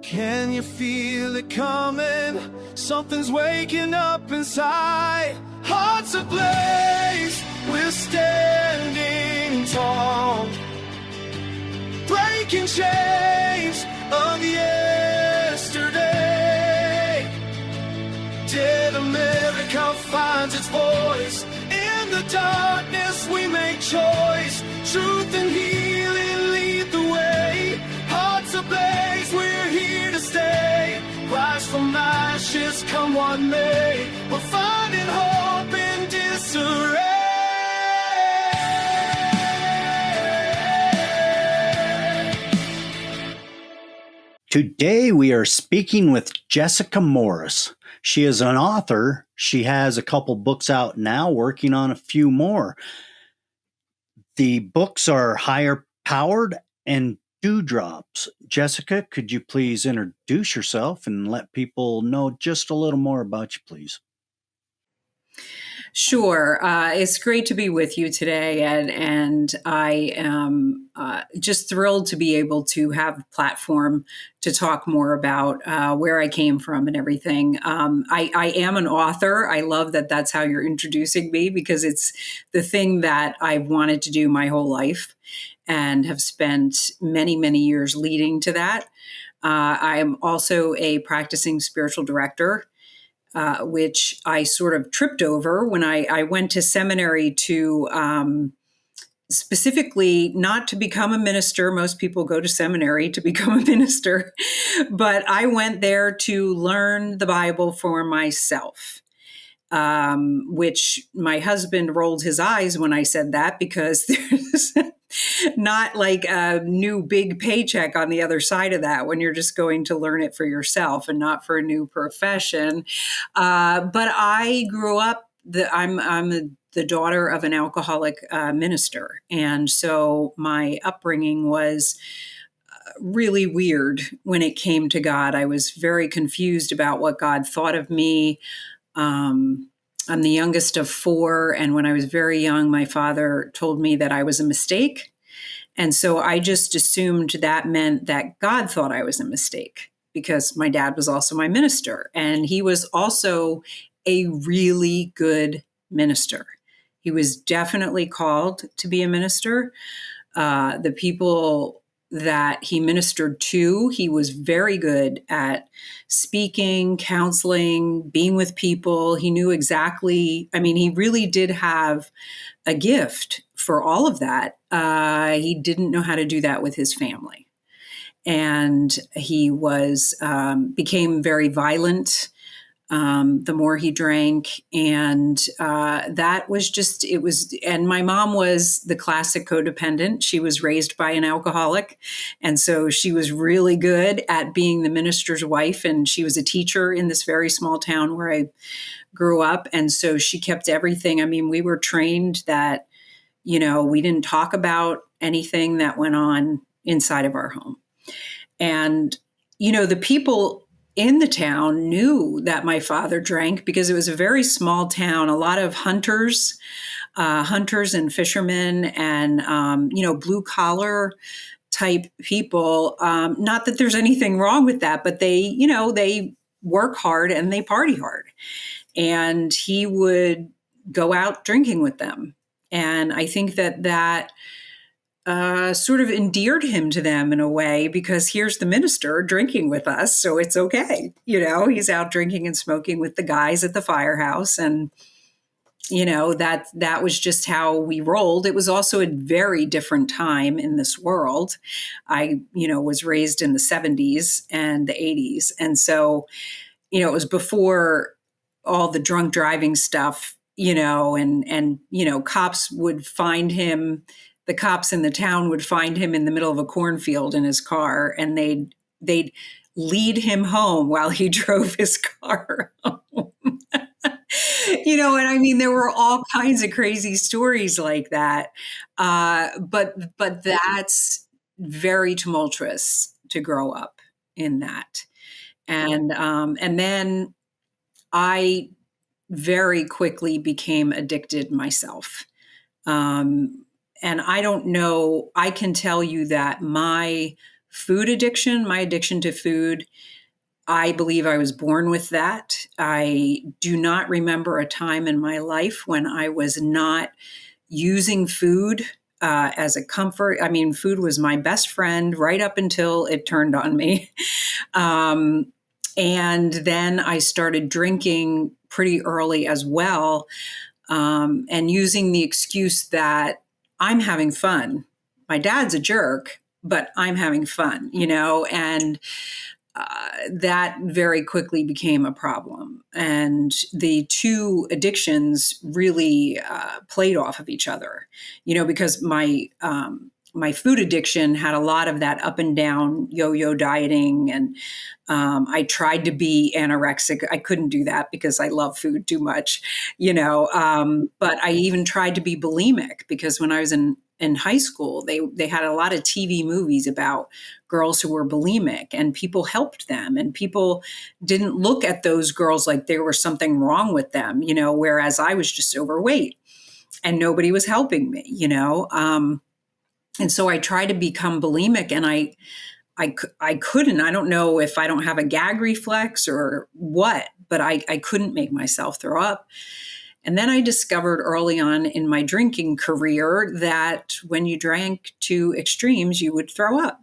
Can you feel it coming? Something's waking up inside. Hearts ablaze, we're standing tall, breaking chains of yesterday. Till America finds its voice. In the darkness we make choice. Truth and healing lead the way. Hearts ablaze, we're here to stay. Rise from ashes, come what may. We're finding hope in disarray. Today we are speaking with Jessica Morris. She is an author. She has a couple books out now, working on a few more. The books are Higher Powered and Dewdrops. Jessica, could you please introduce yourself and let people know just a little more about you, please? Sure. It's great to be with you today, and I am just thrilled to be able to have a platform to talk more about where I came from and everything. I am an author. I love that that's how you're introducing me, because it's the thing that I've wanted to do my whole life and have spent many, many years leading to that. I am also a practicing spiritual director, which I sort of tripped over when I went to seminary to specifically not to become a minister. Most people go to seminary to become a minister, but I went there to learn the Bible for myself. Which my husband rolled his eyes when I said that, because there's not like a new big paycheck on the other side of that when you're just going to learn it for yourself and not for a new profession. But I grew up, I'm the daughter of an alcoholic minister. And so my upbringing was really weird when it came to God. I was very confused about what God thought of me. I'm the youngest of four, and when I was very young, my father told me that I was a mistake. And so I just assumed that meant that God thought I was a mistake, because my dad was also my minister, and he was also a really good minister. He was definitely called to be a minister. The people that he ministered to, he was very good at speaking, counseling, being with people. He knew exactly, he really did have a gift for all of that. He didn't know how to do that with his family. And he became very violent the more he drank. And that was just, and my mom was the classic codependent. She was raised by an alcoholic. And so she was really good at being the minister's wife. And she was a teacher in this very small town where I grew up. And so she kept everything. We were trained that, we didn't talk about anything that went on inside of our home. And, the people in the town knew that my father drank, because it was a very small town, a lot of hunters and fishermen and, blue collar type people. Not that there's anything wrong with that, but they work hard and they party hard. And he would go out drinking with them. And I think that sort of endeared him to them in a way, because here's the minister drinking with us, so it's okay. He's out drinking and smoking with the guys at the firehouse. And, that was just how we rolled. It was also a very different time in this world. I, was raised in the 70s and the 80s. And so, it was before all the drunk driving stuff, and cops would find him. The cops in the town would find him in the middle of a cornfield in his car, and they'd lead him home while he drove his car home. There were all kinds of crazy stories like that. But that's very tumultuous to grow up in that. And then I very quickly became addicted myself. And I don't know, I can tell you that my food addiction, my addiction to food, I believe I was born with that. I do not remember a time in my life when I was not using food as a comfort. I mean, food was my best friend right up until it turned on me. Um, and then I started drinking pretty early as well, and using the excuse that I'm having fun. My dad's a jerk, but I'm having fun, and that very quickly became a problem. And the two addictions really played off of each other, because my food addiction had a lot of that up and down yo-yo dieting. And I tried to be anorexic. I couldn't do that because I love food too much, but I even tried to be bulimic because when I was in high school, they had a lot of TV movies about girls who were bulimic, and people helped them, and people didn't look at those girls like there was something wrong with them, whereas I was just overweight and nobody was helping me, and so I tried to become bulimic, and I couldn't. I don't know if I don't have a gag reflex or what, but I couldn't make myself throw up. And then I discovered early on in my drinking career that when you drank to extremes, you would throw up.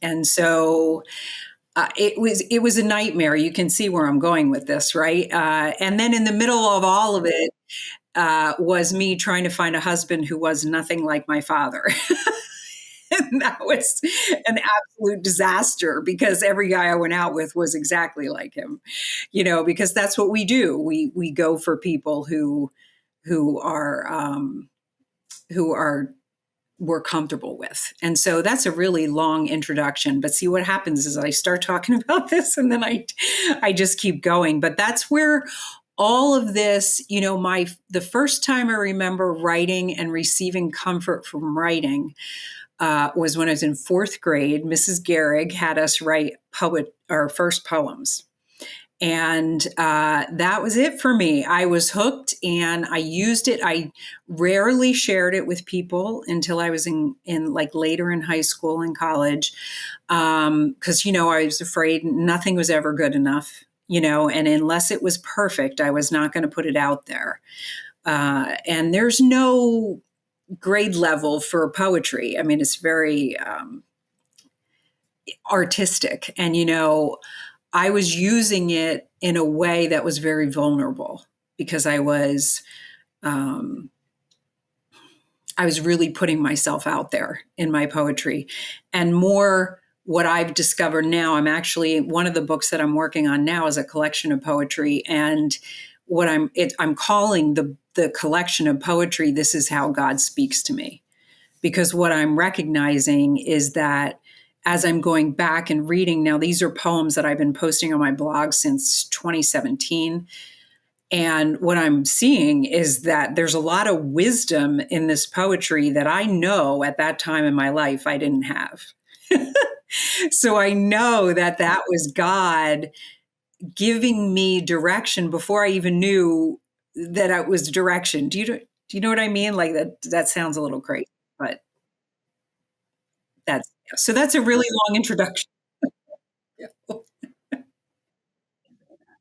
And so it was a nightmare. You can see where I'm going with this, right? And then in the middle of all of it was me trying to find a husband who was nothing like my father. And that was an absolute disaster because every guy I went out with was exactly like him, because that's what we do. We go for people who are we're comfortable with. And so that's a really long introduction. But see, what happens is I start talking about this and then I just keep going. But that's where all of this, the first time I remember writing and receiving comfort from writing was when I was in fourth grade. Mrs. Gehrig had us write our first poems. And that was it for me. I was hooked and I used it. I rarely shared it with people until I was in like later in high school and college. Because, I was afraid nothing was ever good enough, and unless it was perfect, I was not going to put it out there. And there's no grade level for poetry. I mean, it's very artistic. And, I was using it in a way that was very vulnerable because I was really putting myself out there in my poetry. And more what I've discovered now, one of the books that I'm working on now is a collection of poetry. And what I'm calling the collection of poetry, This Is How God Speaks to Me. Because what I'm recognizing is that as I'm going back and reading now, these are poems that I've been posting on my blog since 2017. And what I'm seeing is that there's a lot of wisdom in this poetry that I know at that time in my life I didn't have. So I know that was God giving me direction before I even knew that it was direction. Do you know what I mean? Like that sounds a little crazy, but that's a really long introduction.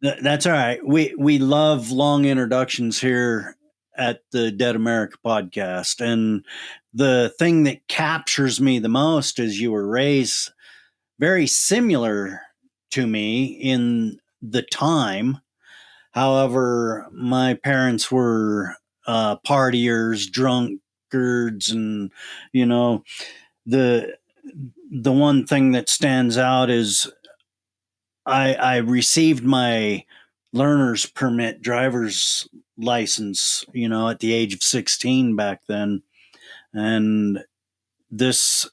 That's all right. We love long introductions here at the Dead America podcast. And the thing that captures me the most is you were raised very similar to me in the time. However, my parents were partiers, drunkards, and the one thing that stands out is I received my learner's permit driver's license, at the age of 16 back then. And this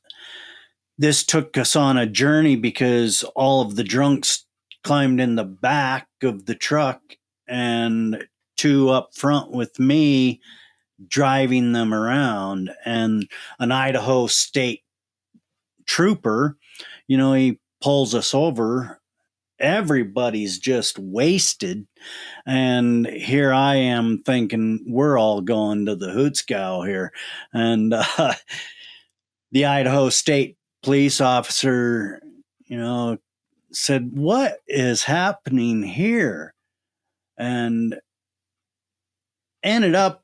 took us on a journey because all of the drunks climbed in the back of the truck and two up front with me driving them around. And an Idaho state trooper, he pulls us over. Everybody's just wasted. And here I am thinking we're all going to the Hootskow here. And the Idaho State police officer, said, "What is happening here?" And ended up,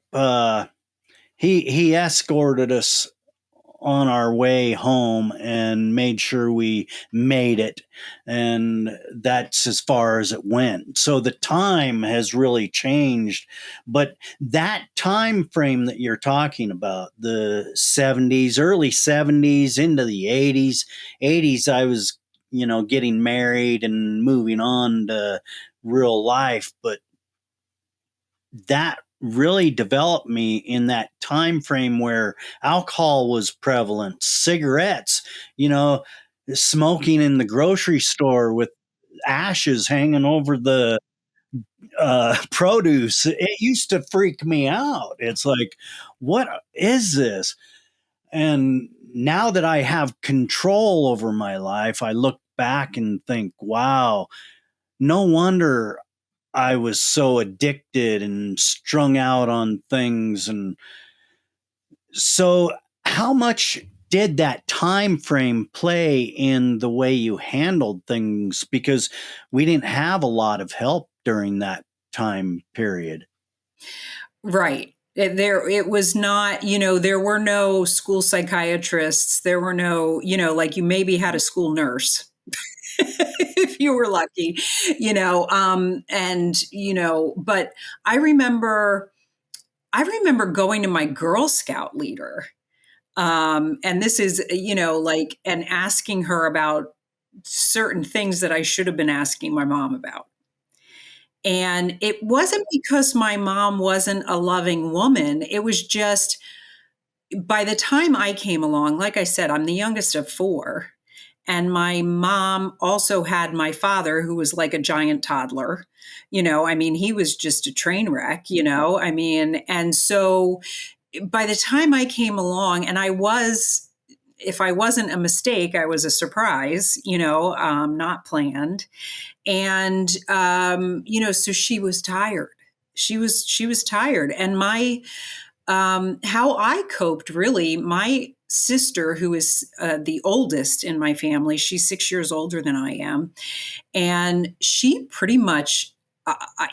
he escorted us on our way home and made sure we made it, and that's as far as it went. So the time has really changed, but that time frame that you're talking about, the 70s, early 70s into the 80s, I was getting married and moving on to real life, but that really developed me in that time frame where alcohol was prevalent, cigarettes, smoking in the grocery store with ashes hanging over the produce. It used to freak me out. It's like, what is this? And now that I have control over my life, I look back and think, wow, no wonder I was so addicted and strung out on things. And so how much did that time frame play in the way you handled things? Because we didn't have a lot of help during that time period. Right. It was not, there were no school psychiatrists. There were no, like you maybe had a school nurse if you were lucky, but I remember going to my Girl Scout leader. And this is, and asking her about certain things that I should have been asking my mom about. And it wasn't because my mom wasn't a loving woman. It was just by the time I came along, like I said, I'm the youngest of four. And my mom also had my father, who was like a giant toddler. He was just a train wreck, and so by the time I came along, and if I wasn't a mistake, I was a surprise, not planned. And, so she was tired. She was tired. And how I coped, really, my sister, who is the oldest in my family, she's 6 years older than I am. And she pretty much, I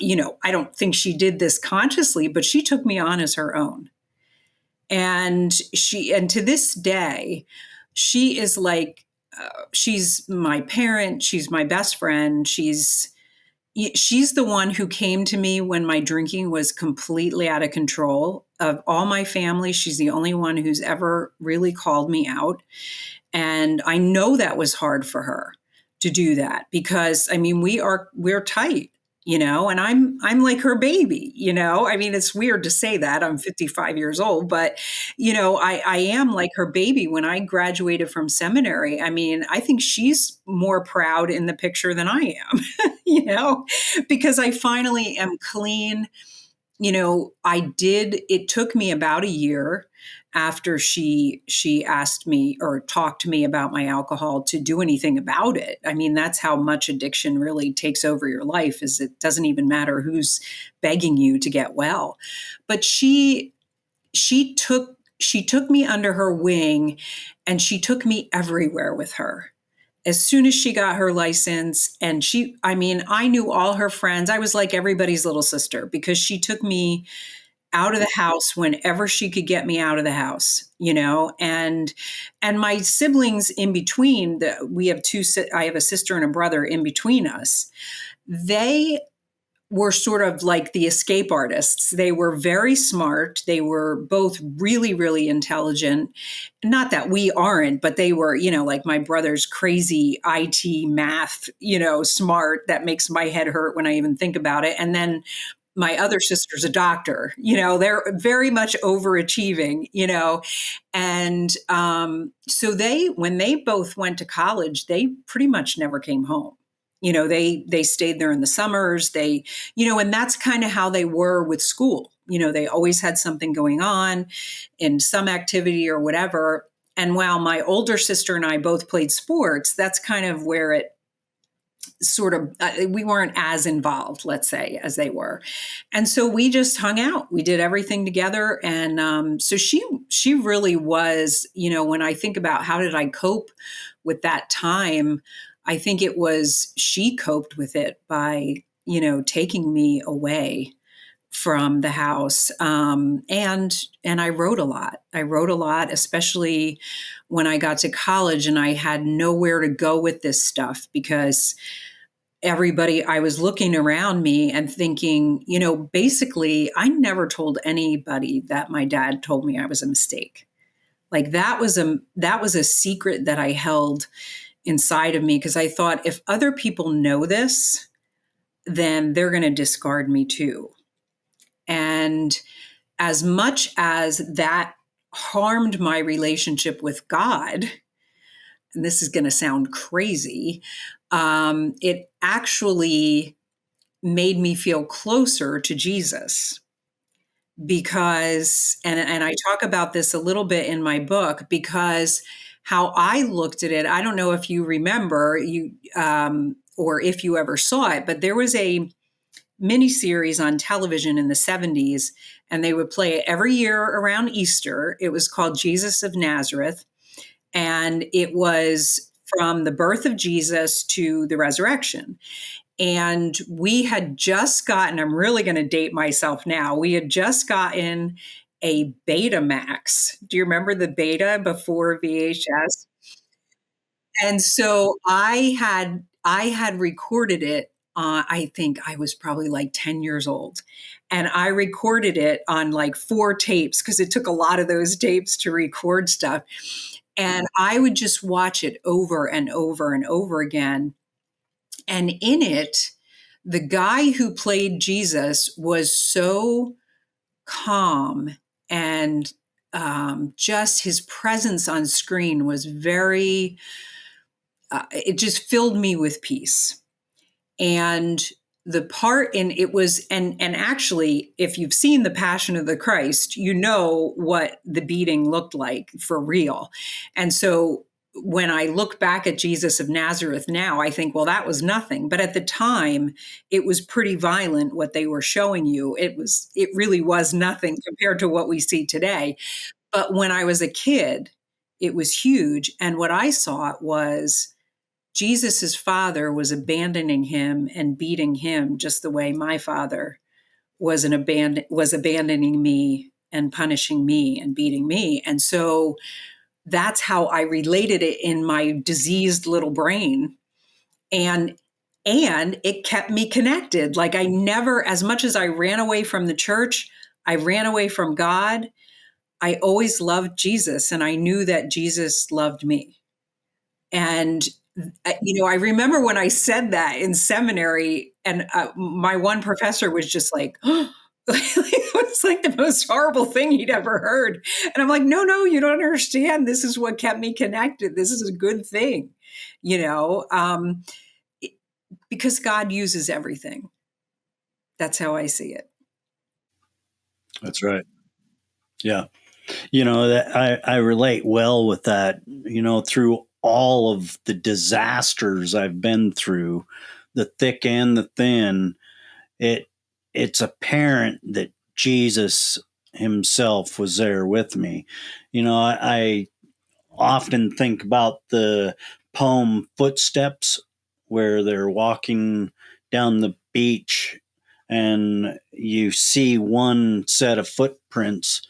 don't think she did this consciously, but she took me on as her own. And to this day, she is like, she's my parent. She's my best friend. She's the one who came to me when my drinking was completely out of control. Of all my family, she's the only one who's ever really called me out. And I know that was hard for her to do that because, we're tight, and I'm like her baby, it's weird to say that. I'm 55 years old, but, I am like her baby. When I graduated from seminary, I think she's more proud in the picture than I am, because I finally am clean. It took me about a year after she asked me or talked to me about my alcohol to do anything about it. That's how much addiction really takes over your life, is it doesn't even matter who's begging you to get well. But she took me under her wing, and she took me everywhere with her. As soon as she got her license, and I knew all her friends. I was like everybody's little sister because she took me out of the house whenever she could get me out of the house, and my siblings in between. I have a sister and a brother in between us. They were sort of like the escape artists. They were very smart. They were both really, really intelligent. Not that we aren't, but they were, like my brother's crazy IT math, smart. That makes my head hurt when I even think about it. And then my other sister's a doctor, they're very much overachieving, and so when they both went to college, they pretty much never came home. They stayed there in the summers, and that's kind of how they were with school. They always had something going on in some activity or whatever. And while my older sister and I both played sports, that's kind of where sort of we weren't as involved, let's say, as they were. And so we just hung out. We did everything together. And so she really was, when I think about how did I cope with that time, I think it was she coped with it by, taking me away from the house. And I wrote a lot. I wrote a lot, especially when I got to college and I had nowhere to go with this stuff because I was looking around me and thinking, basically, I never told anybody that my dad told me I was a mistake. Like that was a secret that I held inside of me because I thought if other people know this, then they're going to discard me too. And as much as that harmed my relationship with God, and this is going to sound crazy, it actually made me feel closer to Jesus because, and I talk about this a little bit in my book, because how I looked at it, I don't know if you remember or if you ever saw it, but there was a miniseries on television in the 70s, and they would play it every year around Easter. It was called Jesus of Nazareth, and it was from the birth of Jesus to the resurrection. And we had just gotten, I'm really going to date myself now, we had just gotten a Betamax. Do you remember the Beta before VHS? And so I had recorded it. I think I was probably like 10 years old. And I recorded it on like 4 tapes because it took a lot of those tapes to record stuff. And I would just watch it over and over and over again. And in it, the guy who played Jesus was so calm, and just his presence on screen was it just filled me with peace. And the part in it was, and actually, if you've seen The Passion of the Christ, you know what the beating looked like for real. And so when I look back at Jesus of Nazareth now, I think, well, that was nothing. But at the time, it was pretty violent what they were showing you. It really was nothing compared to what we see today. But when I was a kid, it was huge. And what I saw was Jesus's father was abandoning him and beating him just the way my father was abandoning me and punishing me and beating me. And so that's how I related it in my diseased little brain. And it kept me connected. Like I never, as much as I ran away from the church, I ran away from God. I always loved Jesus, and I knew that Jesus loved me. And I remember when I said that in seminary, and my one professor was just like, oh, it was like the most horrible thing he'd ever heard. And I'm like, no, you don't understand. This is what kept me connected. This is a good thing, because God uses everything. That's how I see it. That's right. Yeah. That I relate well with that, through all of the disasters I've been through, the thick and the thin, it's apparent that Jesus himself was there with me. I often think about the poem Footsteps, where they're walking down the beach and you see one set of footprints,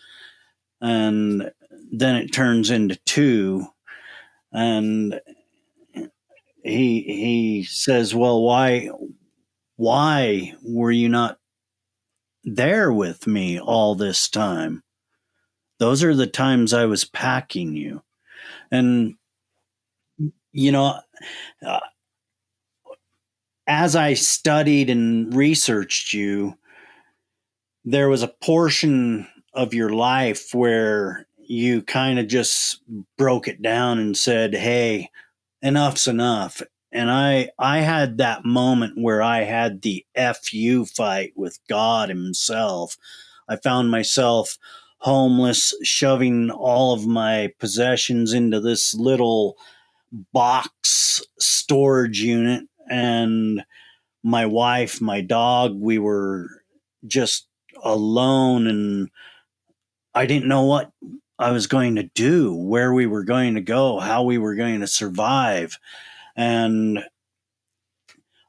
and then it turns into 2, and he says, well, why were you not there with me all this time? Those are the times I was packing you. And you know uh, as I studied and researched you, there was a portion of your life where you kind of just broke it down and said, hey, enough's enough. And I had that moment where I had the FU fight with God himself. I found myself homeless, shoving all of my possessions into this little box storage unit, and my wife, my dog, we were just alone, and I didn't know what I was going to do, where we were going to go, how we were going to survive. And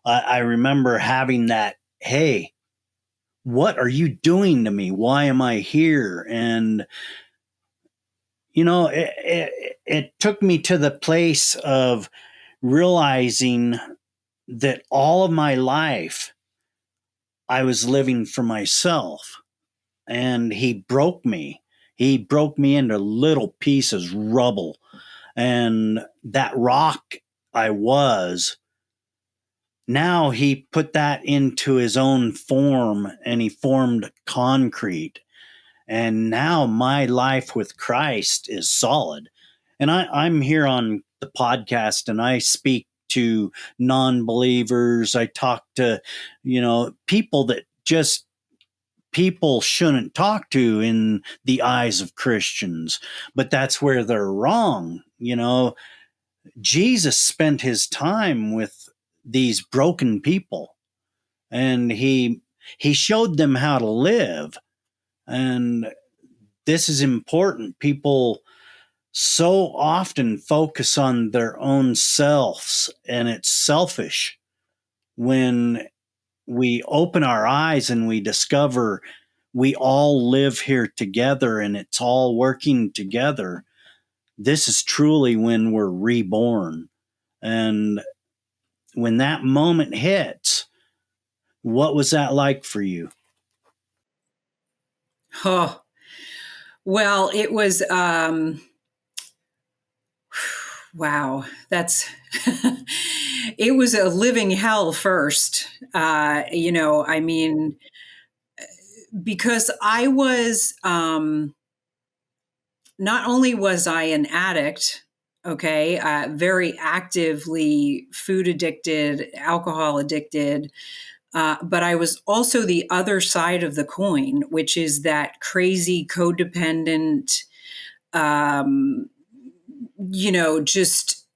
I remember having that, hey, what are you doing to me? Why am I here? And, it took me to the place of realizing that all of my life I was living for myself. And he broke me. He broke me into little pieces, rubble. And that rock I was, now he put that into his own form and he formed concrete. And now my life with Christ is solid. And I'm here on the podcast and I speak to non-believers. I talk to, people that just people shouldn't talk to in the eyes of Christians, but that's where they're wrong. Jesus spent his time with these broken people and he showed them how to live. And this is important. People so often focus on their own selves, and it's selfish. When we open our eyes and we discover we all live here together and it's all working together, this is truly when we're reborn. And when that moment hits, what was that like for you? Oh, well, it was, wow, it was a living hell first. I mean, because I was, not only was I an addict, okay, very actively food addicted, alcohol addicted, but I was also the other side of the coin, which is that crazy codependent, just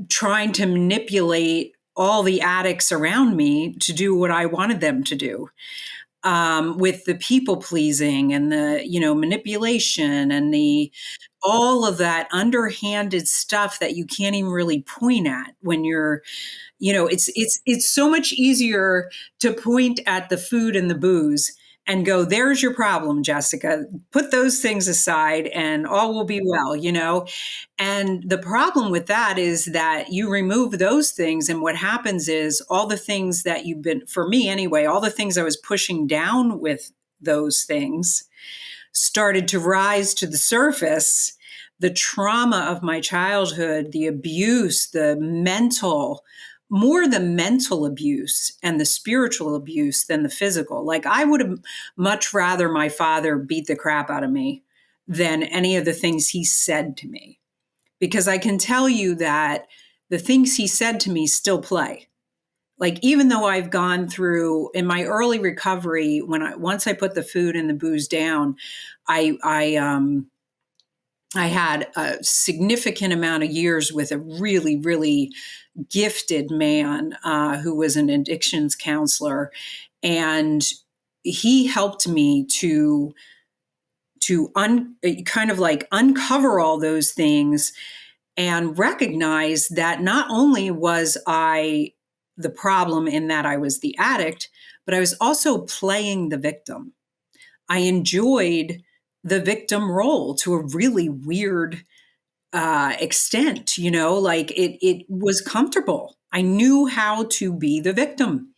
trying to manipulate all the addicts around me to do what I wanted them to do. With the people pleasing and the, manipulation and all of that underhanded stuff that you can't even really point at when you're, it's so much easier to point at the food and the booze and go, there's your problem, Jessica. Put those things aside and all will be well, And the problem with that is that you remove those things. And what happens is all the things that for me anyway, all the things I was pushing down with those things started to rise to the surface. The trauma of my childhood, the abuse, more the mental abuse and the spiritual abuse than the physical. Like I would have much rather my father beat the crap out of me than any of the things he said to me. Because I can tell you that the things he said to me still play. Like, even though I've gone through in my early recovery, once I put the food and the booze down, I had a significant amount of years with a really, really gifted man who was an addictions counselor. And he helped me to kind of like uncover all those things and recognize that not only was I the problem in that I was the addict, but I was also playing the victim. I enjoyed the victim role to a really weird extent, like it was comfortable. I knew how to be the victim.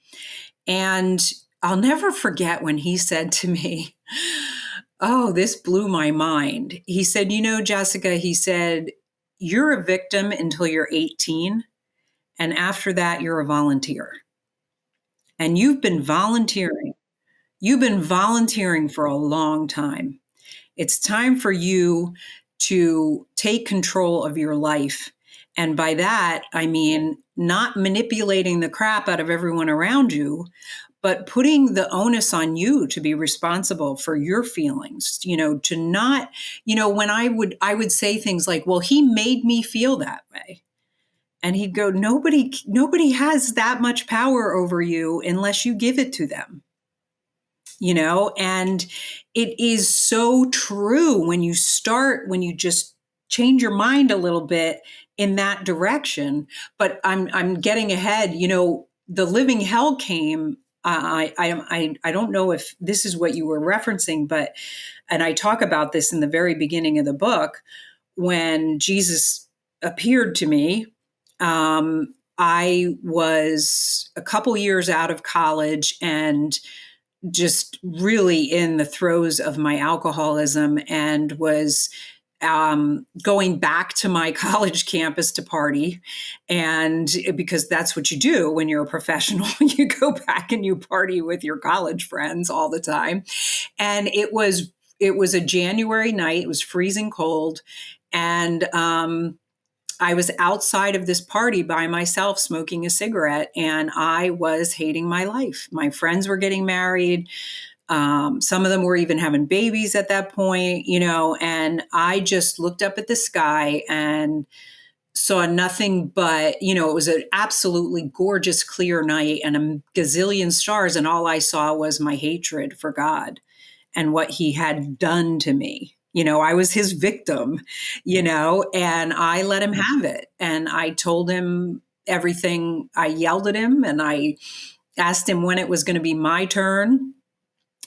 And I'll never forget when he said to me, oh, this blew my mind. He said, Jessica, he said, you're a victim until you're 18. And after that, you're a volunteer. And you've been volunteering. You've been volunteering for a long time. It's time for you to take control of your life. And by that, I mean not manipulating the crap out of everyone around you, but putting the onus on you to be responsible for your feelings, to not, when I would say things like, well, he made me feel that way. And he'd go, nobody has that much power over you unless you give it to them. And it is so true when you just change your mind a little bit in that direction. But I'm getting ahead. The living hell came. I don't know if this is what you were referencing, and I talk about this in the very beginning of the book when Jesus appeared to me. I was a couple years out of college and just really in the throes of my alcoholism, and was going back to my college campus to party. And because that's what you do when you're a professional, you go back and you party with your college friends all the time. And it was a January night. It was freezing cold. And I was outside of this party by myself smoking a cigarette, and I was hating my life. My friends were getting married. Some of them were even having babies at that point, and I just looked up at the sky and saw nothing but, it was an absolutely gorgeous, clear night and a gazillion stars. And all I saw was my hatred for God and what he had done to me. I was his victim, and I let him have it. And I told him everything. I yelled at him and I asked him when it was going to be my turn.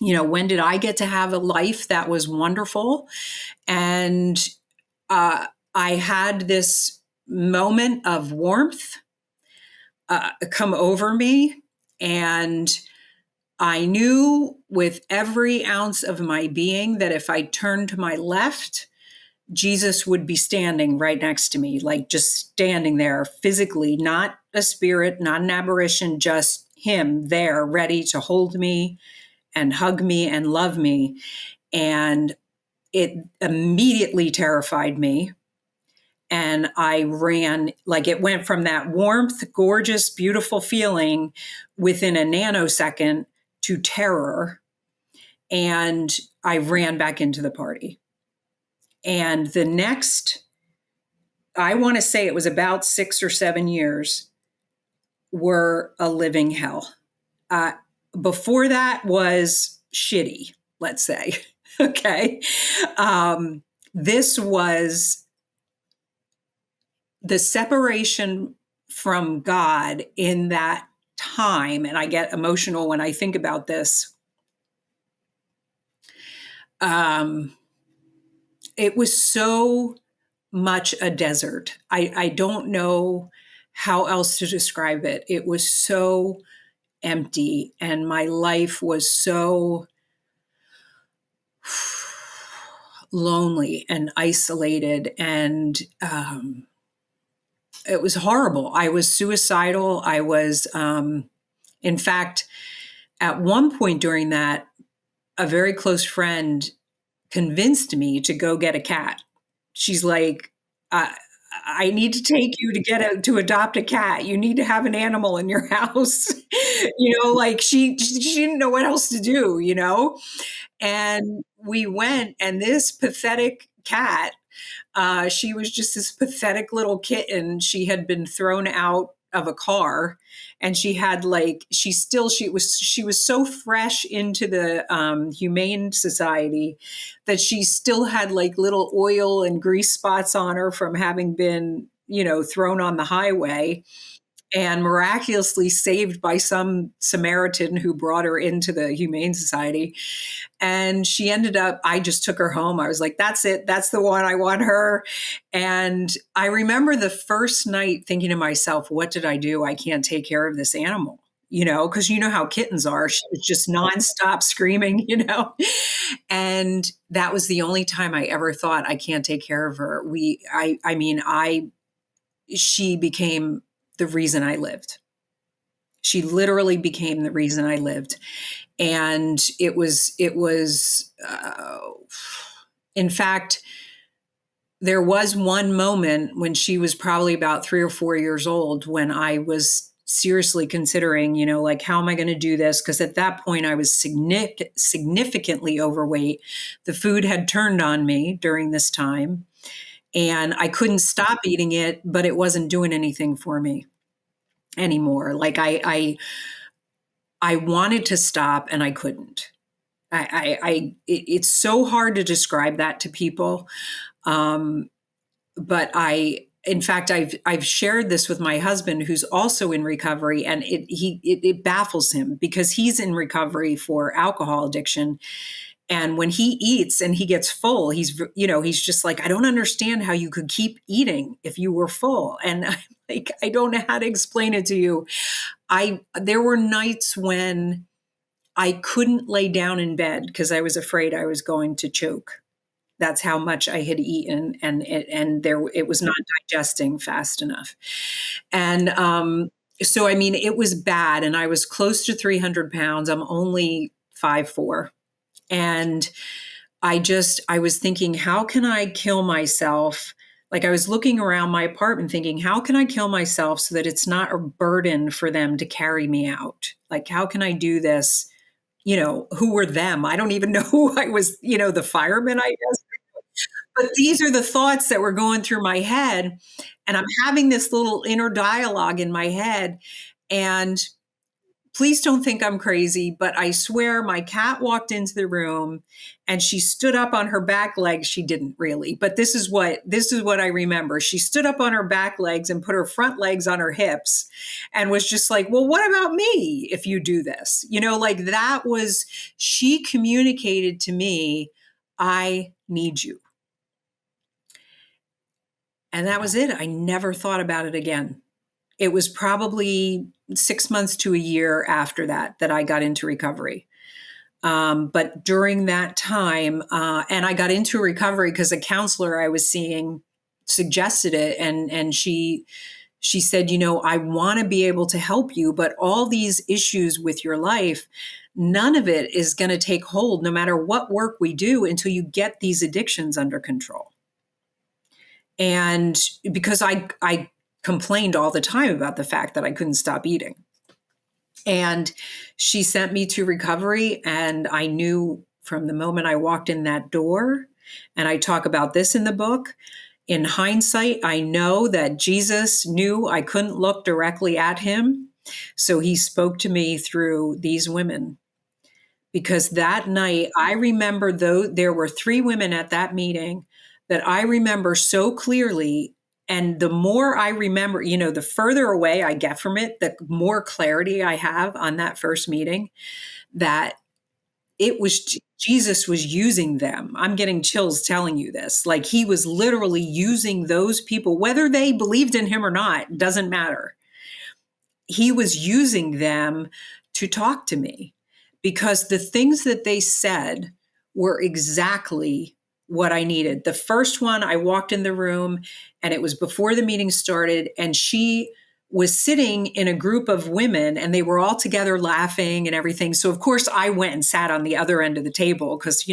When did I get to have a life that was wonderful? And I had this moment of warmth come over me. And I knew with every ounce of my being that if I turned to my left, Jesus would be standing right next to me, like just standing there physically, not a spirit, not an apparition, just him there ready to hold me and hug me and love me. And it immediately terrified me. And I ran, like it went from that warmth, gorgeous, beautiful feeling within a nanosecond to terror. And I ran back into the party. And the next, I want to say it was about 6 or 7 years, were a living hell. Before that was shitty, let's say. Okay. This was the separation from God in that time. And I get emotional when I think about this. It was so much a desert. I don't know how else to describe it. It was so empty, and my life was so lonely and isolated, and it was horrible. I was suicidal. I was, in fact, at one point during that, a very close friend convinced me to go get a cat. She's like, I need to take you to adopt a cat. You need to have an animal in your house. Like she didn't know what else to do, And we went, and this pathetic cat, she was just this pathetic little kitten. She had been thrown out of a car, and she had she was so fresh into the Humane Society that she still had little oil and grease spots on her from having been, thrown on the highway, and miraculously saved by some Samaritan who brought her into the Humane Society. And she ended up, I just took her home. I was like, that's it. That's the one. I want her. And I remember the first night thinking to myself, what did I do? I can't take care of this animal, because how kittens are. She was just nonstop screaming, And that was the only time I ever thought I can't take care of her. She became the reason I lived. She literally became the reason I lived. And it was, in fact, there was one moment when she was probably about 3 or 4 years old when I was seriously considering, how am I going to do this? Because at that point I was significantly overweight. The food had turned on me during this time. and I couldn't stop eating it, but it wasn't doing anything for me anymore. Like I wanted to stop and I couldn't. It's so hard to describe that to people. But in fact, I've shared this with my husband, who's also in recovery, and it baffles him because he's in recovery for alcohol addiction. And when he eats and he gets full, he's just like, I don't understand how you could keep eating if you were full. And I'm like, I don't know how to explain it to you. There were nights when I couldn't lay down in bed because I was afraid I was going to choke. That's how much I had eaten, and it was not digesting fast enough. And so, I mean, it was bad, and I was close to 300 pounds. I'm only 5'4", and I was thinking, how can I kill myself? Like, I was looking around my apartment thinking, how can I kill myself so that it's not a burden for them to carry me out? Like, how can I do this? Who were them? I don't even know who I was, the firemen, I guess. But these are the thoughts that were going through my head. And I'm having this little inner dialogue in my head. And please don't think I'm crazy, but I swear my cat walked into the room and she stood up on her back legs. She didn't really, but this is what I remember. She stood up on her back legs and put her front legs on her hips and was just like, well, what about me if you do this? Like that was, she communicated to me, I need you. And that was it. I never thought about it again. It was probably 6 months to a year after that I got into recovery. But during that time, and I got into recovery because a counselor I was seeing suggested it. And she said, I want to be able to help you, but all these issues with your life, none of it is going to take hold no matter what work we do until you get these addictions under control. And because I complained all the time about the fact that I couldn't stop eating. And she sent me to recovery. And I knew from the moment I walked in that door, and I talk about this in the book, in hindsight, I know that Jesus knew I couldn't look directly at him. So he spoke to me through these women. Because that night, I remember there were 3 women at that meeting that I remember so clearly. And the more I remember, the further away I get from it, the more clarity I have on that first meeting, that it was Jesus was using them. I'm getting chills telling you this. Like he was literally using those people, whether they believed in him or not, doesn't matter. He was using them to talk to me because the things that they said were exactly what I needed. The first one, I walked in the room and it was before the meeting started, and she was sitting in a group of women and they were all together laughing and everything. So of course I went and sat on the other end of the table because,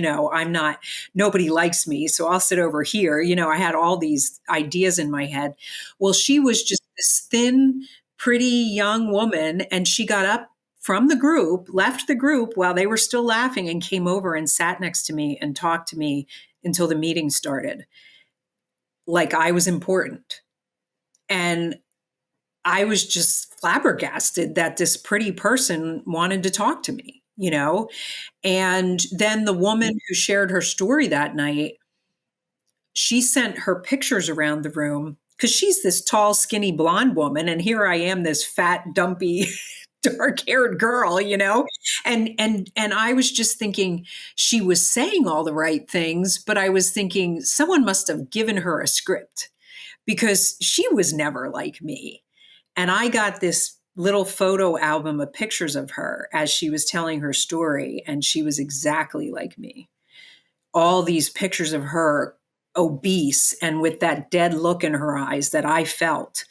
nobody likes me. So I'll sit over here. I had all these ideas in my head. Well, she was just this thin, pretty young woman. And she got up from the group, left the group while they were still laughing, and came over and sat next to me and talked to me until the meeting started. Like I was important. And I was just flabbergasted that this pretty person wanted to talk to me, And then the woman who shared her story that night, she sent her pictures around the room because she's this tall, skinny blonde woman. And here I am, this fat, dumpy, dark-haired girl, and I was just thinking she was saying all the right things, but I was thinking someone must have given her a script because she was never like me. And I got this little photo album of pictures of her as she was telling her story, and she was exactly like me. All these pictures of her obese and with that dead look in her eyes that I felt.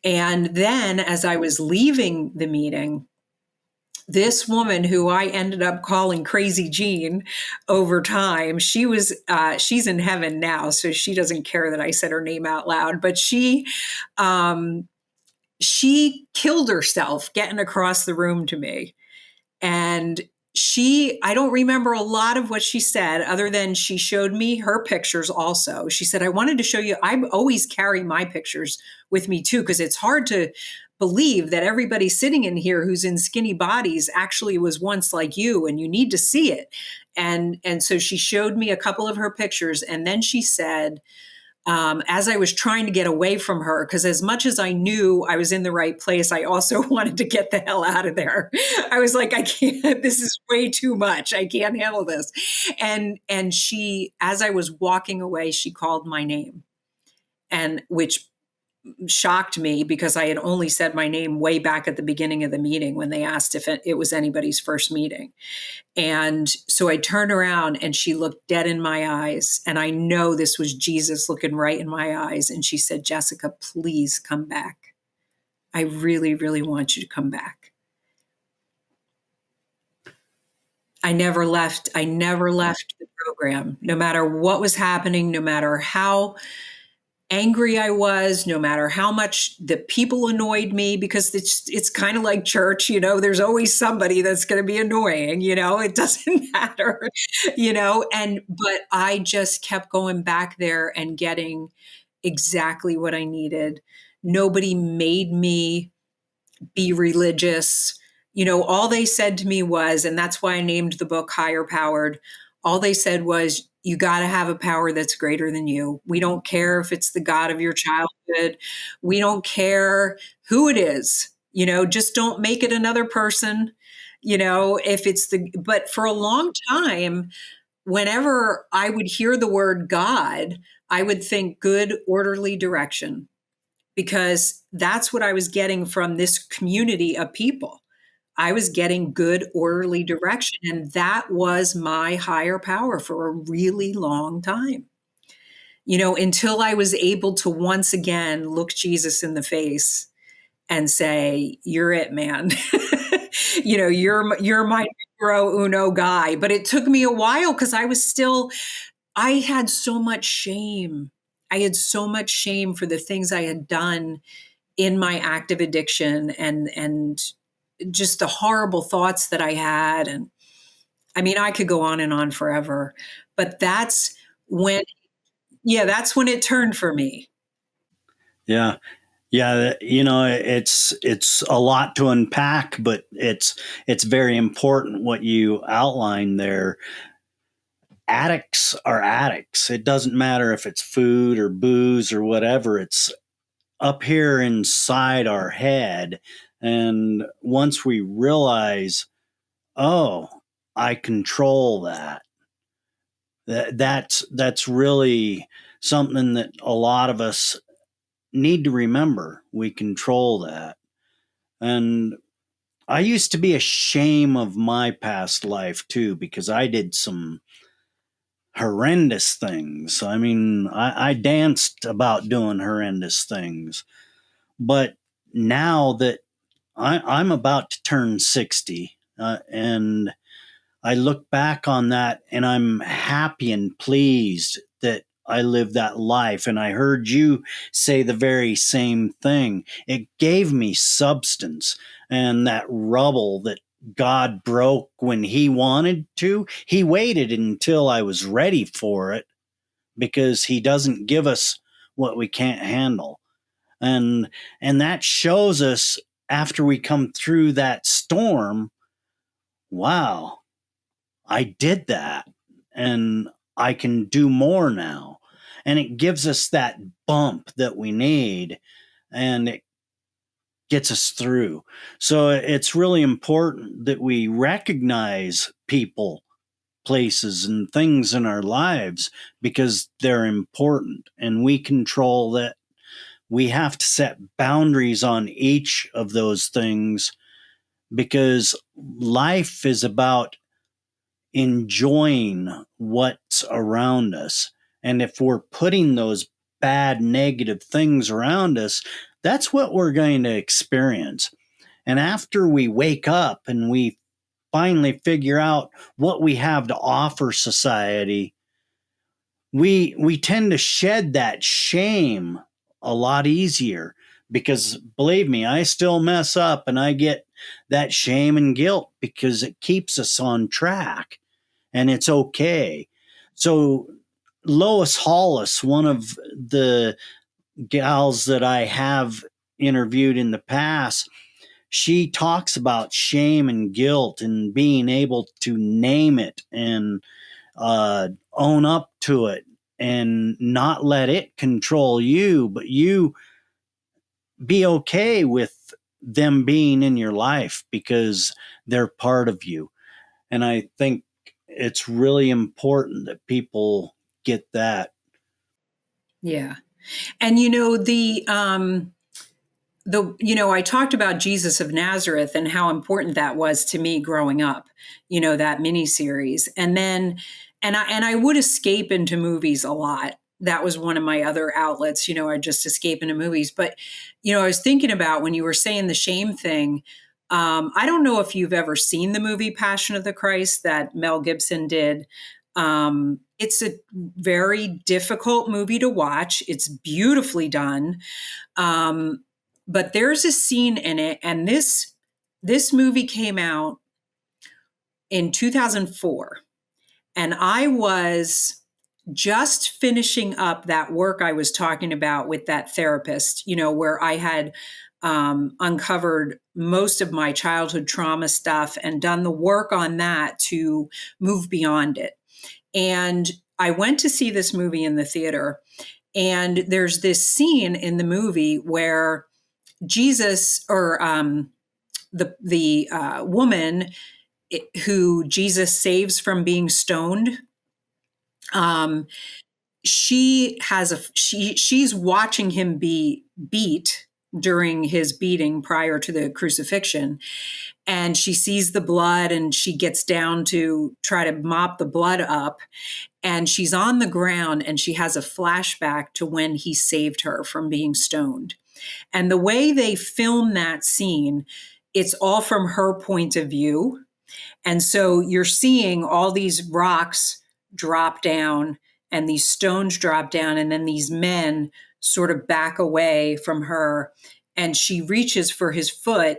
And then as I was leaving the meeting, this woman who I ended up calling Crazy Jean over time, she's in heaven now, so she doesn't care that I said her name out loud, but she killed herself getting across the room to me. And I don't remember a lot of what she said other than she showed me her pictures also. She said, I wanted to show you, I always carry my pictures with me too, because it's hard to believe that everybody sitting in here who's in skinny bodies actually was once like you, and you need to see it. And so she showed me a couple of her pictures, and then she said, as I was trying to get away from her, because as much as I knew I was in the right place, I also wanted to get the hell out of there. I was like, I can't, this is way too much. I can't handle this. And she, as I was walking away, she called my name, and which shocked me because I had only said my name way back at the beginning of the meeting when they asked if it was anybody's first meeting. And so I turned around and she looked dead in my eyes. And I know this was Jesus looking right in my eyes. And she said, Jessica, please come back. I really, really want you to come back. I never left. I never left the program, no matter what was happening, no matter how angry I was, no matter how much the people annoyed me, because it's kind of like church, there's always somebody that's going to be annoying, it doesn't matter, but I just kept going back there and getting exactly what I needed. Nobody made me be religious. All they said to me was, and that's why I named the book Higher Powered, all they said was, you got to have a power that's greater than you. We don't care if it's the God of your childhood. We don't care who it is. Just don't make it another person. But for a long time, whenever I would hear the word God, I would think good, orderly direction, because that's what I was getting from this community of people. I was getting good, orderly direction. And that was my higher power for a really long time, until I was able to once again look Jesus in the face and say, you're it, man. You're my numero uno guy. But it took me a while because I had so much shame. I had so much shame for the things I had done in my active addiction, and just the horrible thoughts that I had. And I mean, I could go on and on forever, but that's when it turned for me. Yeah. Yeah, it's a lot to unpack, but it's very important what you outlined there. Addicts are addicts. It doesn't matter if it's food or booze or whatever. It's up here inside our head. And once we realize, oh, I control that's really something that a lot of us need to remember. We control that. And I used to be ashamed of my past life too, because I did some horrendous things. I mean, I danced about doing horrendous things. But now that I'm about to turn 60, and I look back on that and I'm happy and pleased that I lived that life. And I heard you say the very same thing. It gave me substance, and that rubble that God broke when he wanted to. He waited until I was ready for it, because he doesn't give us what we can't handle. And that shows us, after we come through that storm, wow, I did that, and I can do more now. And it gives us that bump that we need, and it gets us through. So it's really important that we recognize people, places, and things in our lives, because they're important, and we control that. We have to set boundaries on each of those things, because life is about enjoying what's around us. And if we're putting those bad, negative things around us, that's what we're going to experience. And after we wake up and we finally figure out what we have to offer society, we tend to shed that shame a lot easier, because believe me, I still mess up and I get that shame and guilt, because it keeps us on track, and it's okay. So Lois Hollis, one of the gals that I have interviewed in the past, she talks about shame and guilt and being able to name it and own up to it and not let it control you, but you be okay with them being in your life because they're part of you. And I think it's really important that people get that. Yeah. And I talked about Jesus of Nazareth and how important that was to me growing up, that miniseries. And I would escape into movies a lot. That was one of my other outlets, I'd just escape into movies. But, I was thinking about when you were saying the shame thing. I don't know if you've ever seen the movie Passion of the Christ that Mel Gibson did. It's a very difficult movie to watch. It's beautifully done. But there's a scene in it, and this movie came out in 2004, and I was just finishing up that work I was talking about with that therapist, where I had uncovered most of my childhood trauma stuff and done the work on that to move beyond it. And I went to see this movie in the theater, and there's this scene in the movie where Jesus, or the woman who Jesus saves from being stoned, she's watching him be beat during his beating prior to the crucifixion, and she sees the blood, and she gets down to try to mop the blood up, and she's on the ground, and she has a flashback to when he saved her from being stoned. And the way they film that scene, it's all from her point of view. And so you're seeing all these rocks drop down and these stones drop down, and then these men sort of back away from her. And she reaches for his foot,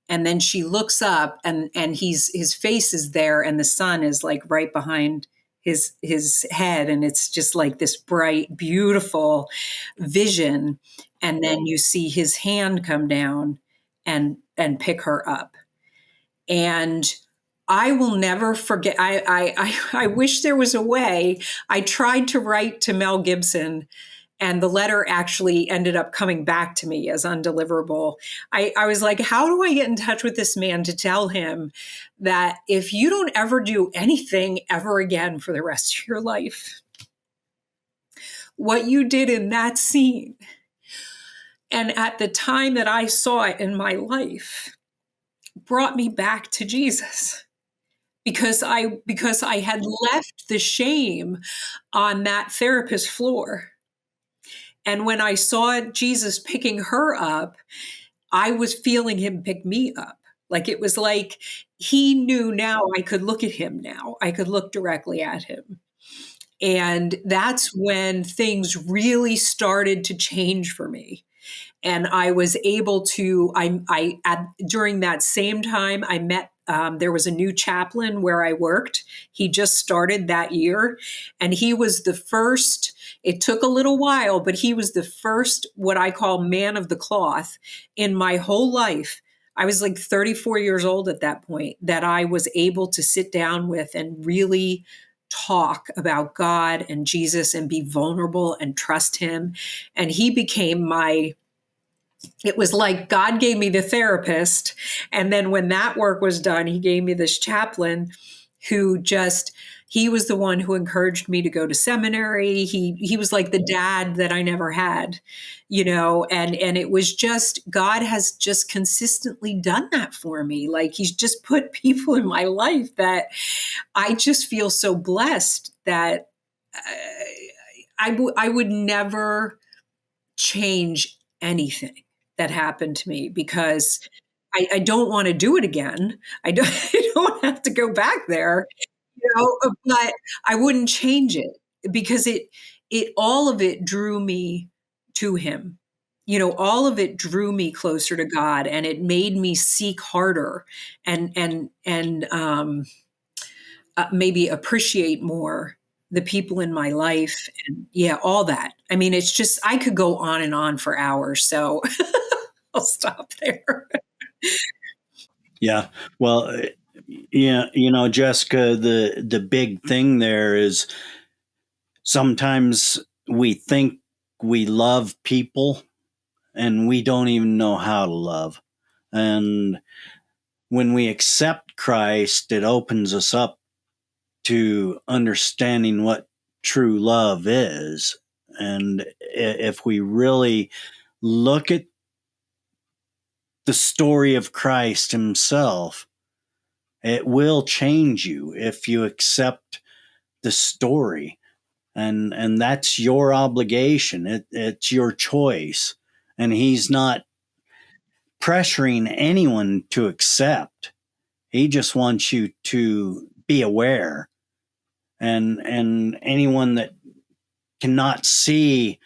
and then she looks up, and his face is there, and the sun is like right behind his head, and it's just like this bright, beautiful vision. And then you see his hand come down and pick her up. And I will never forget. I wish there was a way. I tried to write to Mel Gibson, and the letter actually ended up coming back to me as undeliverable. I was like, how do I get in touch with this man to tell him that if you don't ever do anything ever again for the rest of your life, what you did in that scene, and at the time that I saw it in my life, brought me back to Jesus. Because I had left the shame on that therapist floor. And when I saw Jesus picking her up, I was feeling him pick me up. Like it was like he knew now I could look at him now. I could look directly at him. And that's when things really started to change for me. And I was able to, during that same time, I met, there was a new chaplain where I worked. He just started that year, and he was the first. It took a little while, but he was the first, what I call man of the cloth in my whole life. I was like 34 years old at that point, that I was able to sit down with and really talk about God and Jesus and be vulnerable and trust him. And he became it was like God gave me the therapist. And then when that work was done, he gave me this chaplain who he was the one who encouraged me to go to seminary. He was like the dad that I never had, and it was just, God has just consistently done that for me. Like he's just put people in my life that I just feel so blessed that I would never change anything that happened to me, because I don't want to do it again. I don't have to go back there, but I wouldn't change it, because it all of it drew me to him. all of it drew me closer to God, and it made me seek harder and maybe appreciate more the people in my life, and yeah, all that. I mean, it's just, I could go on and on for hours, so I'll stop there. Yeah. Well, yeah, Jessica, the big thing there is sometimes we think we love people and we don't even know how to love. And when we accept Christ, it opens us up to understanding what true love is. And if we really look at the story of Christ himself, it will change you if you accept the story. And that's your obligation. It's your choice. And he's not pressuring anyone to accept. He just wants you to be aware. And anyone that cannot see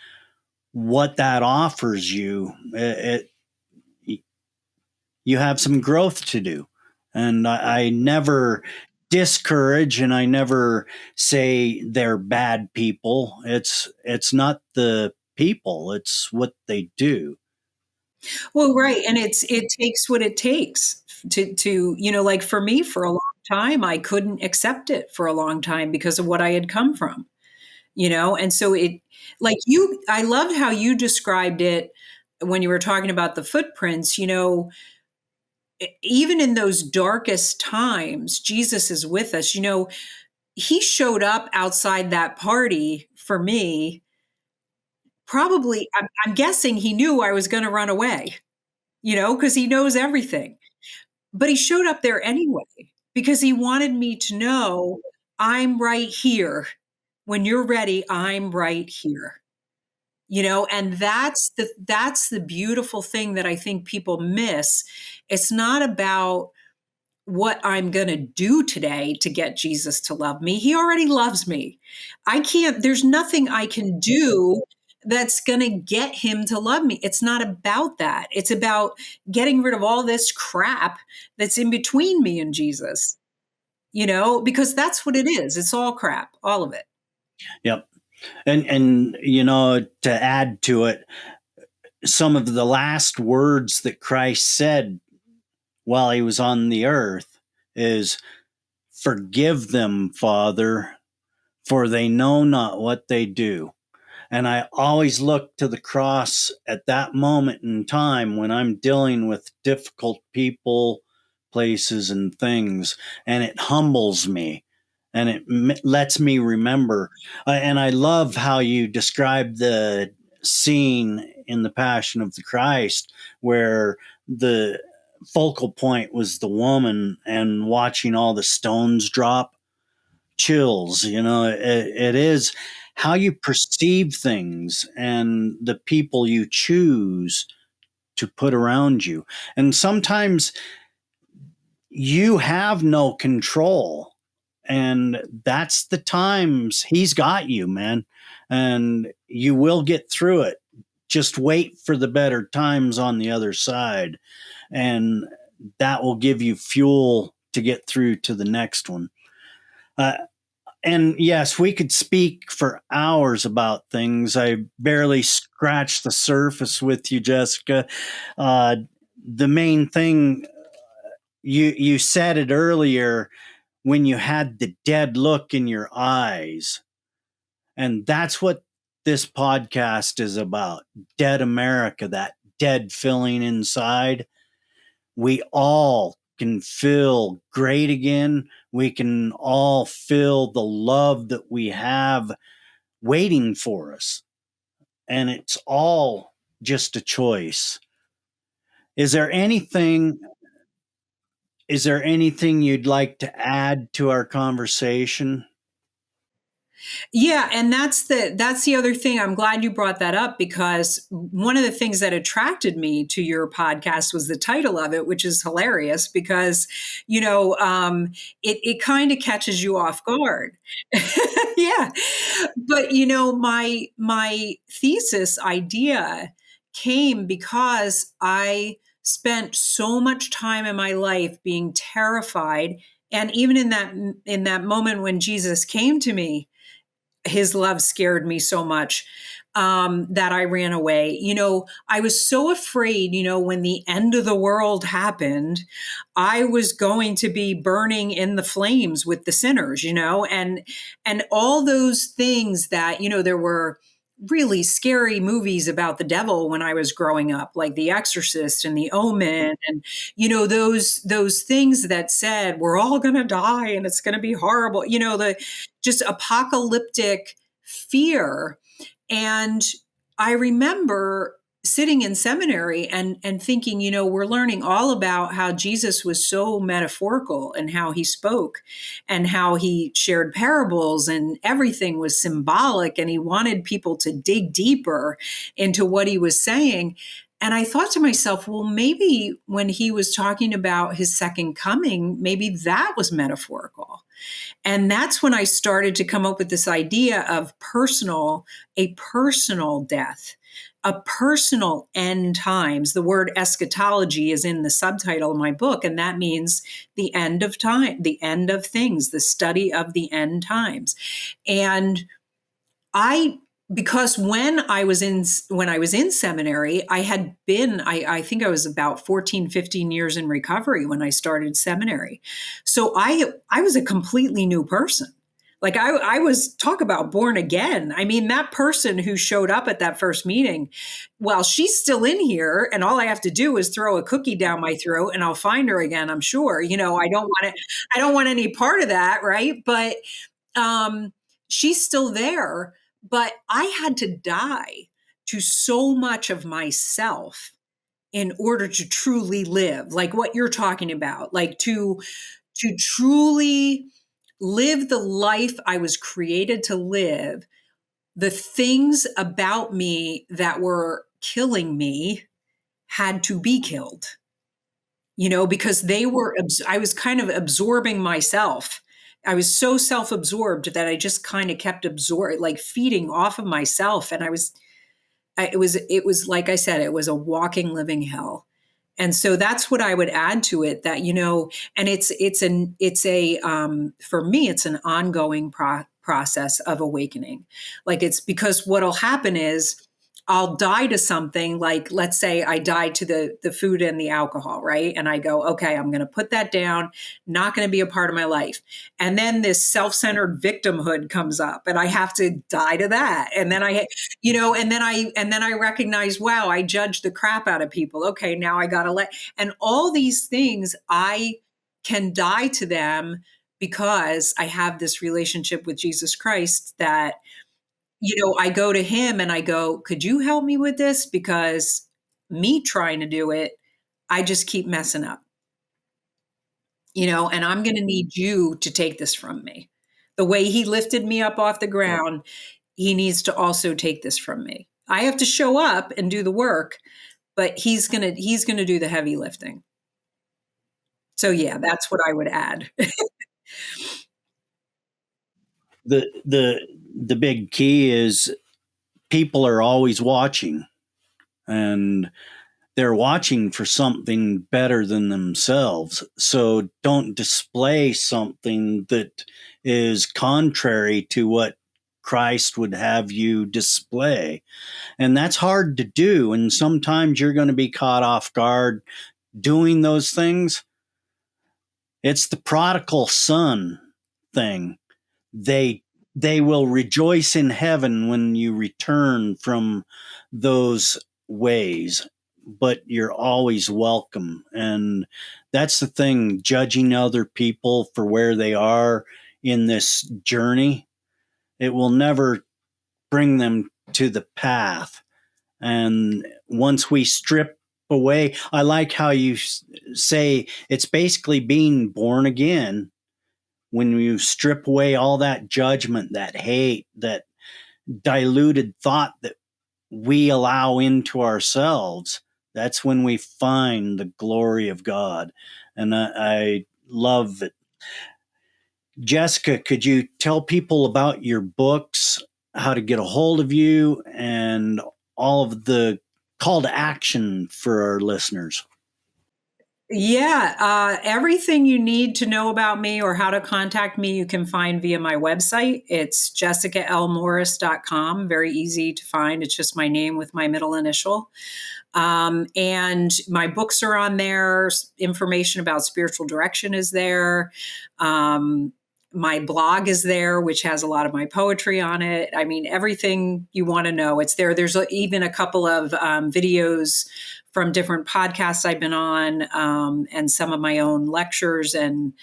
what that offers you, you have some growth to do. And I never discourage, and I never say they're bad people. It's not the people, it's what they do. Well, right, and it takes what it takes to like for me, for a long time, I couldn't accept it for a long time because of what I had come from, and so it, like, I loved how you described it when you were talking about the footprints. Even in those darkest times, Jesus is with us. He showed up outside that party for me. Probably, I'm guessing he knew I was going to run away, because he knows everything. But he showed up there anyway because he wanted me to know, I'm right here. When you're ready, I'm right here. And that's the beautiful thing that I think people miss. It's not about what I'm going to do today to get Jesus to love me. He already loves me. There's nothing I can do that's going to get him to love me. It's not about that. It's about getting rid of all this crap that's in between me and Jesus, because that's what it is. It's all crap, all of it. Yep. And to add to it, some of the last words that Christ said while he was on the earth is, "Forgive them, Father, for they know not what they do." And I always look to the cross at that moment in time when I'm dealing with difficult people, places, and things, and it humbles me, and it lets me remember. And I love how you describe the scene in the Passion of the Christ where the focal point was the woman and watching all the stones drop. Chills, it is how you perceive things and the people you choose to put around you. And sometimes you have no control, and that's the times he's got you, man. And you will get through it. Just wait for the better times on the other side, and that will give you fuel to get through to the next one. And yes, we could speak for hours about things. I barely scratched the surface with you, Jessica. The main thing, you said it earlier when you had the dead look in your eyes. And that's what this podcast is about. Dead America, that dead feeling inside. We all can feel great again. We can all feel the love that we have waiting for us. And it's all just a choice. Is there anything you'd like to add to our conversation? Yeah, and that's the other thing. I'm glad you brought that up, because one of the things that attracted me to your podcast was the title of it, which is hilarious because it kind of catches you off guard. Yeah, but my thesis idea came because I spent so much time in my life being terrified. And even in that moment when Jesus came to me, his love scared me so much that I ran away. I was so afraid, when the end of the world happened, I was going to be burning in the flames with the sinners, and all those things that, there were really scary movies about the devil when I was growing up, like The Exorcist and The Omen, and those things that said we're all going to die and it's going to be horrible, the just apocalyptic fear. And I remember sitting in seminary and thinking, we're learning all about how Jesus was so metaphorical and how he spoke and how he shared parables and everything was symbolic, and he wanted people to dig deeper into what he was saying. And I thought to myself, well, maybe when he was talking about his second coming, maybe that was metaphorical. And that's when I started to come up with this idea of a personal death, a personal end times. The word eschatology is in the subtitle of my book, and that means the end of time, the end of things, the study of the end times. And because when I was in seminary, I think I was about 14, 15 years in recovery when I started seminary. So I was a completely new person. Like I was, talk about born again. I mean, that person who showed up at that first meeting, well, she's still in here, and all I have to do is throw a cookie down my throat and I'll find her again, I'm sure. I don't want any part of that, right? But she's still there. But I had to die to so much of myself in order to truly live, like what you're talking about, like to truly live the life I was created to live. The things about me that were killing me had to be killed, because I was kind of absorbing myself. I was so self-absorbed that I just kind of kept like feeding off of myself. And it was like I said, it was a walking, living hell. And so that's what I would add to it, that, and for me, it's an ongoing process of awakening. Like, it's because what'll happen is I'll die to something, like, let's say I die to the food and the alcohol, right? And I go, okay, I'm going to put that down, not going to be a part of my life. And then this self-centered victimhood comes up and I have to die to that. And then and then I recognize, wow, I judge the crap out of people. Okay, now I got to and all these things, I can die to them because I have this relationship with Jesus Christ that, I go to him and I go, could you help me with this? Because me trying to do it, I just keep messing up, and I'm going to need you to take this from me. The way he lifted me up off the ground, he needs to also take this from me. I have to show up and do the work, but he's going to do the heavy lifting. So yeah, that's what I would add. The big key is people are always watching, and they're watching for something better than themselves. So don't display something that is contrary to what Christ would have you display. And that's hard to do. And sometimes you're going to be caught off guard doing those things. It's the prodigal son thing. They will rejoice in heaven when you return from those ways, but you're always welcome. And that's the thing, judging other people for where they are in this journey, it will never bring them to the path. And once we strip away, I like how you say it's basically being born again. When you strip away all that judgment, that hate, that diluted thought that we allow into ourselves, that's when we find the glory of God. And I love it. Jessica, could you tell people about your books, how to get a hold of you, and all of the call to action for our listeners? Yeah, everything you need to know about me or how to contact me, you can find via my website. It's jessicalmorris.com. Very easy to find. It's just my name with my middle initial. And my books are on there. Information about spiritual direction is there. My blog is there, which has a lot of my poetry on it. I mean, everything you want to know, it's there. There's even a couple of videos from different podcasts I've been on, and some of my own lectures and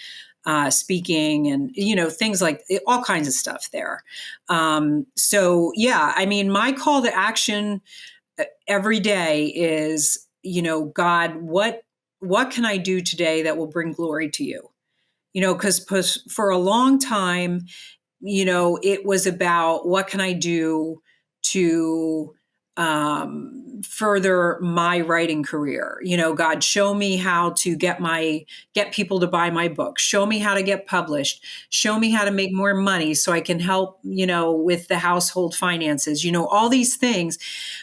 speaking, and things like all kinds of stuff there. So yeah, I mean, my call to action every day is, God, what can I do today that will bring glory to you? Because for a long time, it was about what can I do to further my writing career. God, show me how to get people to buy my book. Show me how to get published. Show me how to make more money so I can help, with the household finances. All these things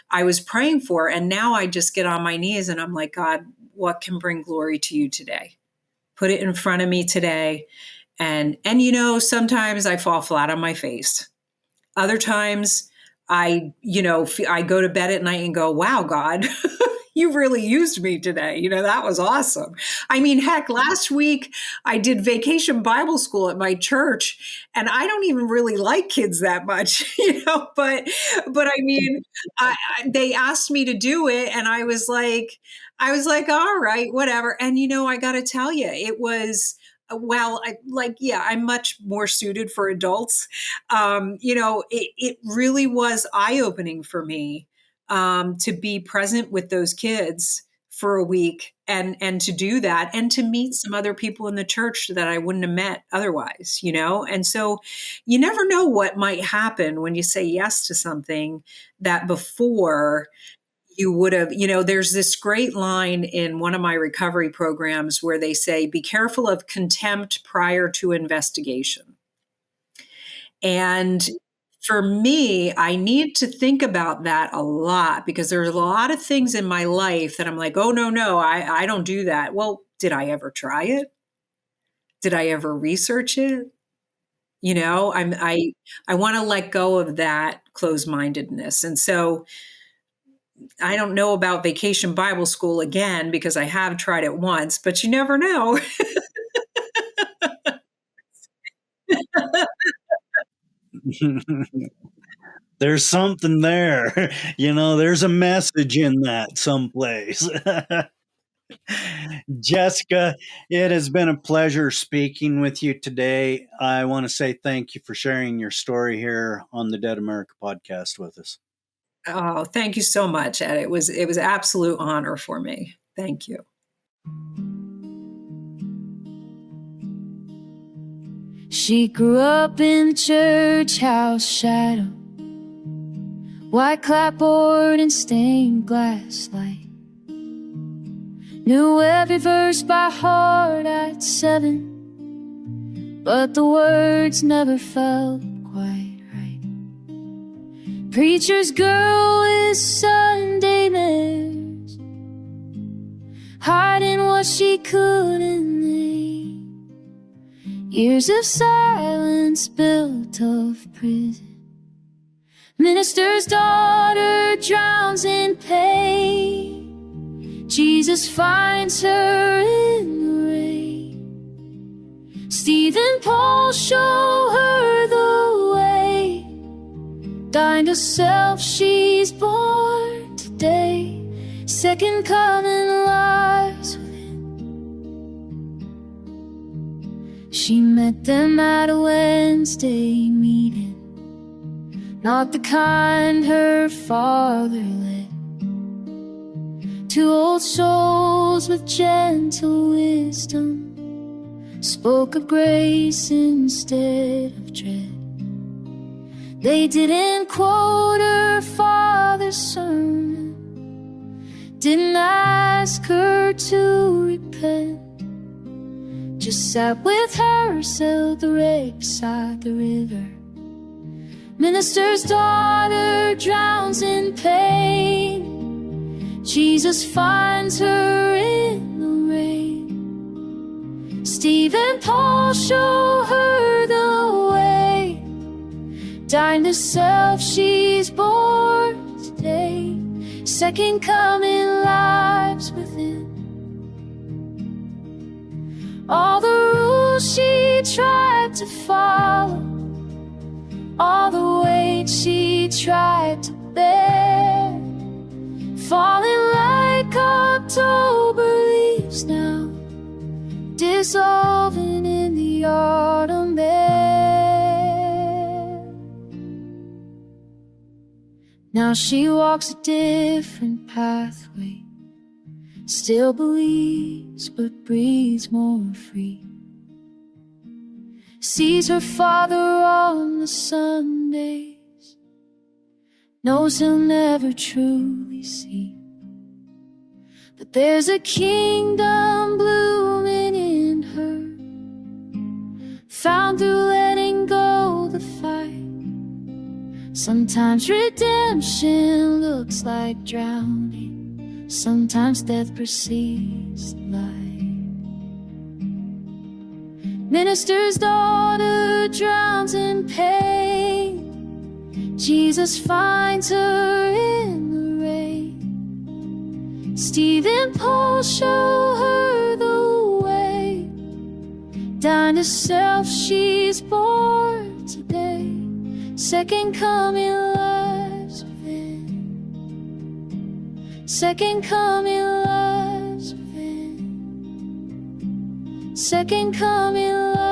I was praying for. And now I just get on my knees and I'm like, God, what can bring glory to you today? Put it in front of me today. And sometimes I fall flat on my face. Other times I go to bed at night and go, wow, God, you really used me today. That was awesome. I mean, heck, last week I did vacation Bible school at my church, and I don't even really like kids that much, but I mean, they asked me to do it, and I was like, all right, whatever. And, I got to tell you, it was, I'm much more suited for adults. It really was eye-opening for me to be present with those kids for a week and to do that and to meet some other people in the church that I wouldn't have met otherwise, And so you never know what might happen when you say yes to something that before you would have, there's this great line in one of my recovery programs where they say, be careful of contempt prior to investigation. And for me, I need to think about that a lot because there's a lot of things in my life that I'm like, oh, no, I don't do that. Well, did I ever try it? Did I ever research it? I want to let go of that closed-mindedness. And so I don't know about vacation Bible school again because I have tried it once, but you never know. There's something there. There's a message in that someplace. Jessica, it has been a pleasure speaking with you today. I want to say thank you for sharing your story here on the Dead America podcast with us. Oh, thank you so much, Ed. It was an absolute honor for me. Thank you. She grew up in the church house shadow, white clapboard and stained glass light. Knew every verse by heart at 7, but the words never felt quite right. Preacher's girl is Sunday mirrors, hiding what she couldn't name. Years of silence built of prison. Minister's daughter drowns in pain. Jesus finds her in the rain. Stephen, Paul show her the way. Dying to self, she's born today. Second coming lies within. She met them at a Wednesday meeting, not the kind her father led. Two old souls with gentle wisdom spoke of grace instead of dread. They didn't quote her father's sermon, didn't ask her to repent, just sat with her, sailed the wreck beside the river. Minister's daughter drowns in pain. Jesus finds her in the rain. Steve and Paul show her the way. Dying to self, she's born today. Second coming lives within. All the rules she tried to follow, all the weight she tried to bear, falling like October leaves now, dissolving in the autumn air. Now she walks a different pathway, still believes but breathes more free. Sees her father on the Sundays, knows he'll never truly see. But there's a kingdom blooming in her, found through letting go the fight. Sometimes redemption looks like drowning, sometimes death precedes life. Minister's daughter drowns in pain. Jesus finds her in the rain. Steve and Paul show her the way. Dying to self, she's born today. Second coming lives within. Second coming lives within. Second coming lives.